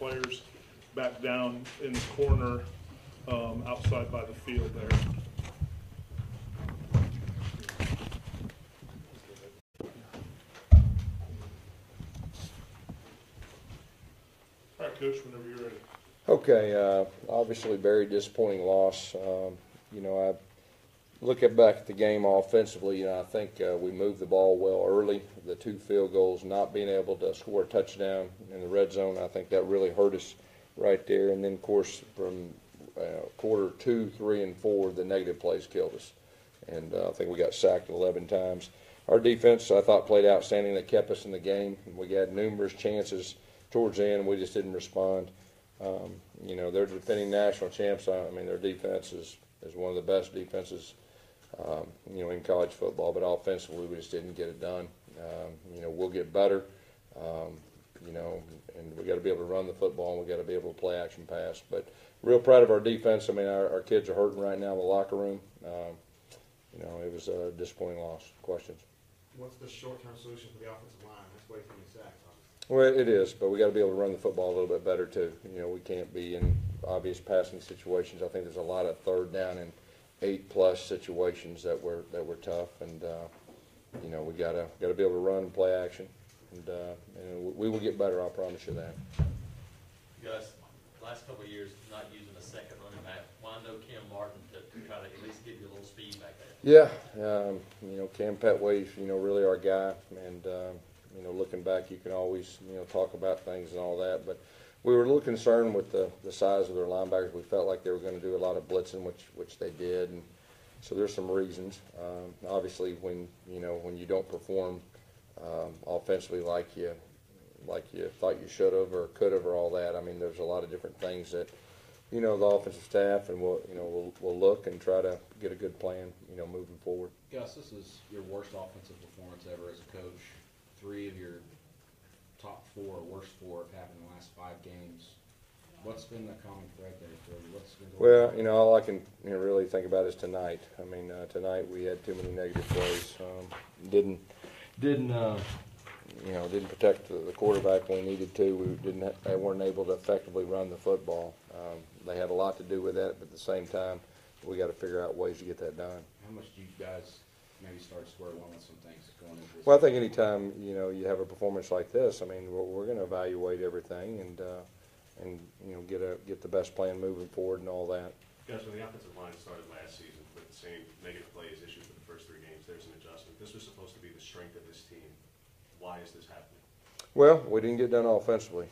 players back down in the corner outside by the field there. All right, Coach, whenever you're ready. Okay, obviously very disappointing loss. I look back at the game offensively. I think we moved the ball well early. The 2 field goals, not being able to score a touchdown in the red zone, I think that really hurt us right there. And then, of course, from quarter 2, 3, and 4, the negative plays killed us. And I think we got sacked 11 times. Our defense, I thought, played outstanding. They kept us in the game. We had numerous chances towards the end. We just didn't respond. They're defending national champs. I mean, their defense is one of the best defenses, in college football. But offensively, we just didn't get it done. We'll get better, and we got to be able to run the football, and we got to be able to play action pass. But real proud of our defense. I mean, our kids are hurting right now in the locker room. It was a disappointing loss. Questions? What's the short-term solution for the offensive line? That's way too many sacks, obviously. Well, it is, but we got to be able to run the football a little bit better too. We can't be in obvious passing situations. I think there's a lot of third down and 8+ situations that were tough, and we got to be able to run and play action, and we will get better. I promise you that. Gus, last couple of years not using a second running back. Why no Cam Martin to try to at least give you a little speed back there? Yeah, Cam Petway's really our guy, and looking back, you can always talk about things and all that, but we were a little concerned with the size of their linebackers. We felt like they were going to do a lot of blitzing, which they did, and so there's some reasons. Obviously, when you don't perform offensively like you thought you should have or could have or all that, I mean, there's a lot of different things that the offensive staff and we'll look and try to get a good plan moving forward. Gus, this is your worst offensive performance ever as a coach. 3 of your top 4 or worst 4 have happened in the last 5 games. What's been the common thread there for you? What's been going on? All I can really think about is tonight. I mean, tonight we had too many negative plays. Didn't protect the quarterback when we needed to. They weren't able to effectively run the football. They had a lot to do with that, but at the same time, we got to figure out ways to get that done. How much do you guys maybe start square one with some things going into this? Well, I think anytime you have a performance like this, I mean, we're going to evaluate everything and get the best plan moving forward and all that. Guys, when the offensive line started last season with the same negative plays issue for the first 3 games, there's an adjustment. This was supposed to be the strength of this team. Why is this happening? Well, we didn't get done offensively.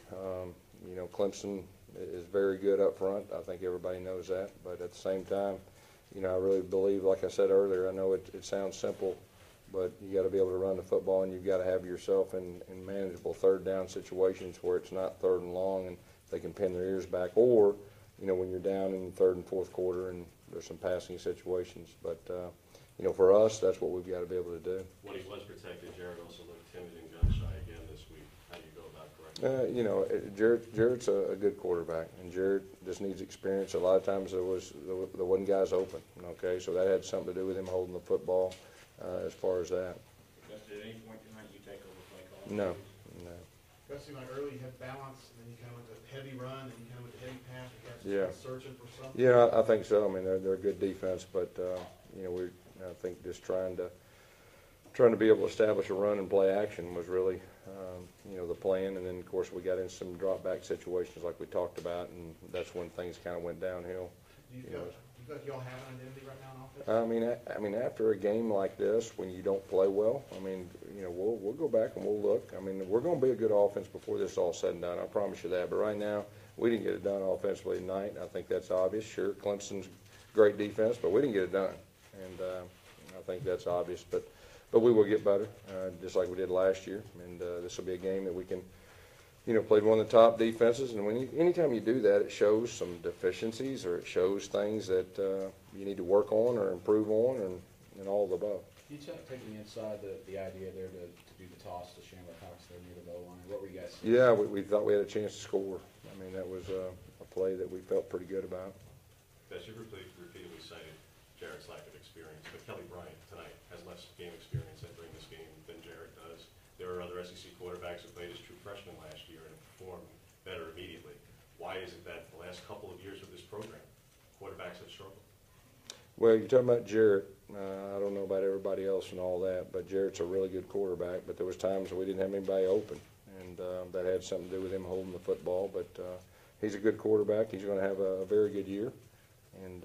Clemson is very good up front. I think everybody knows that. But at the same time, I really believe, like I said earlier, I know it sounds simple, but you got to be able to run the football, and you've got to have yourself in manageable third down situations where it's not third and long and they can pin their ears back, or when you're down in the 3rd and 4th quarter and there's some passing situations. But for us, that's what we've got to be able to do. When he was protected, Jared also looked timid and gun shy again this week. How do you go about correcting Jared's a good quarterback, and Jared just needs experience. A lot of times there wasn't guys open. Okay, so that had something to do with him holding the football. As far as that. Gus, at any point tonight you take over play call? No. Gus, seemed like early you had balance, and then you kind of went to heavy run, and you kind of went to heavy pass. You guys searching for something. Yeah, I think so. I mean, they're a good defense, but I think just trying to be able to establish a run and play action was really the plan. And then of course we got in some drop back situations like we talked about, and that's when things kind of went downhill. Do you feel like y'all have an identity right now on offense? I mean, after a game like this, when you don't play well, I mean, we'll go back and we'll look. I mean, we're going to be a good offense before this is all said and done. I promise you that. But right now, we didn't get it done offensively tonight. I think that's obvious. Sure, Clemson's great defense, but we didn't get it done, and I think that's obvious. But we will get better, just like we did last year. And this will be a game that we can. Played one of the top defenses, and anytime you do that, it shows some deficiencies or it shows things that you need to work on or improve on, and all of the above. Can you take me inside the idea there to do the toss to Chandler Cox there near the goal line? What were you guys seeing? Yeah, we thought we had a chance to score. I mean, that was a play that we felt pretty good about. Gus, you've repeatedly cited Jared's lack of experience, but Kelly Bryant tonight has less game experience entering this game than Jared does. There are other SEC quarterbacks who played as true freshmen last year and performed better immediately. Well, you're talking about Jarrett. I don't know about everybody else and all that, but Jarrett's a really good quarterback. But there was times we didn't have anybody open, and that had something to do with him holding the football. But he's a good quarterback. He's going to have a very good year, and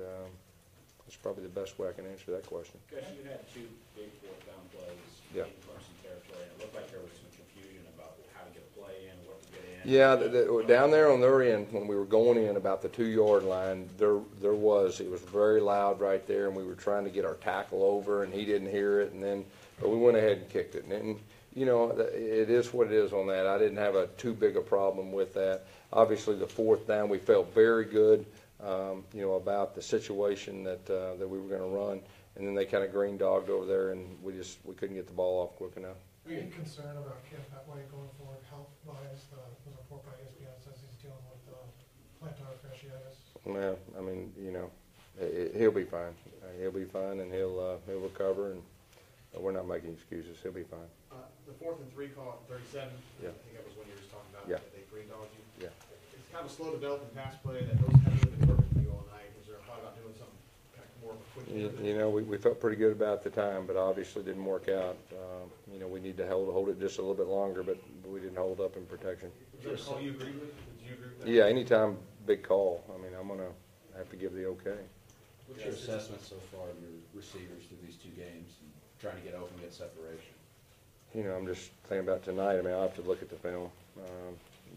that's probably the best way I can answer that question. Gus, you had two big fourth down plays Yeah. in Clemson territory, and it looked like there was some confusion about how to get a play in, what to get in. Yeah, down there on their end, when we were going in about the 2-yard line, it was very loud right there, and we were trying to get our tackle over, and he didn't hear it, but we went ahead and kicked it. And you know, it is what it is on that. I didn't have too big a problem with that. Obviously, the fourth down, we felt very good, you know, about the situation that we were going to run, and then they kind of green dogged over there, and we couldn't get the ball off quick enough. Are you concerned about Kent that way going forward, health wise? There was a report by ESPN says he's dealing with plantar fasciitis. Well, I mean, you know, he'll be fine. He'll be fine, and he'll recover, and we're not making excuses. He'll be fine. The 4th and 3 call at 37, Yeah. I think that was when you were talking about Yeah. that they green dogged you. Yeah. It's kind of a slow developing pass play that those haven't really been working for you all night. Was there a thought about doing something kind of more of a quick? You know, we felt pretty good about the time, but obviously didn't work out. You know, we need to hold it just a little bit longer, but we didn't hold up in protection. Was that a call you agreed with? Did you agree with that? Yeah, anytime big call, I mean, I'm going to have to give the okay. What's your assessment so far of your receivers through these 2 games and trying to get open, get separation? You know, I'm just thinking about tonight. I mean, I'll have to look at the film.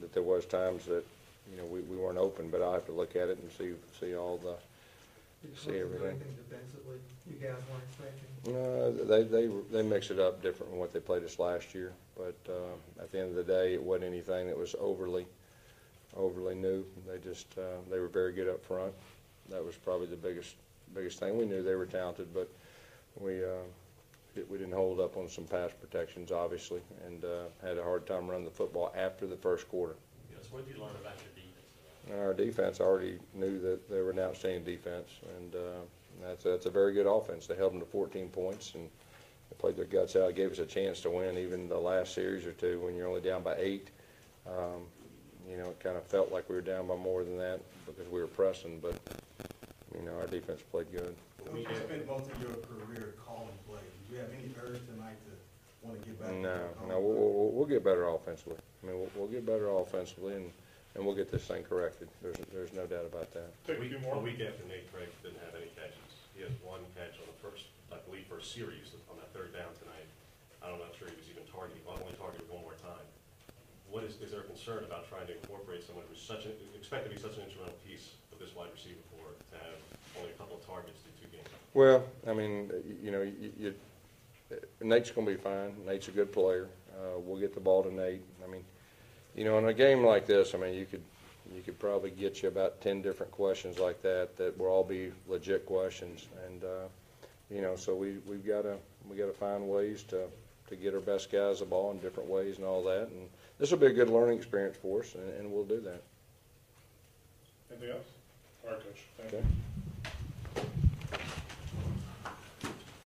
That there was times that, you know, we weren't open, but I'll have to look at it and see all the, see everything. Defensively, you guys weren't expecting. No, they mix it up different from what they played us last year. But at the end of the day, it wasn't anything that was overly new. They were very good up front. That was probably the biggest thing. We knew they were talented, but we didn't hold up on some pass protections, obviously, and had a hard time running the football after the first quarter. Yes, what did you learn about your defense? Our defense, I already knew that they were an outstanding defense, and that's a very good offense. They held them to 14 points, and they played their guts out. It gave us a chance to win even the last series or two when you're only down by 8. You know, it kind of felt like we were down by more than that because we were pressing, but, you know, our defense played good. You spent most of your career calling plays. Do you have any urge tonight to want to get back? No, we'll get better offensively. I mean, we'll get better offensively, and we'll get this thing corrected. There's no doubt about that. Take a few more. A week after Nate Craig didn't have any catches. He has 1 catch on the first series on that 3rd down tonight. I'm not sure he was even targeted. Only targeted 1 more time. Is there a concern about trying to incorporate someone who's expected to be such an instrumental piece of this wide receiver corps to have only a couple of targets through 2 games? Well, I mean, you know, Nate's going to be fine. Nate's a good player. We'll get the ball to Nate. I mean, you know, in a game like this, I mean, you could probably get you about 10 different questions like that will all be legit questions, and you know, so we've got to find ways to get our best guys the ball in different ways and all that, and this will be a good learning experience for us, and we'll do that. Anything else? All right, Coach. Thank you. Okay.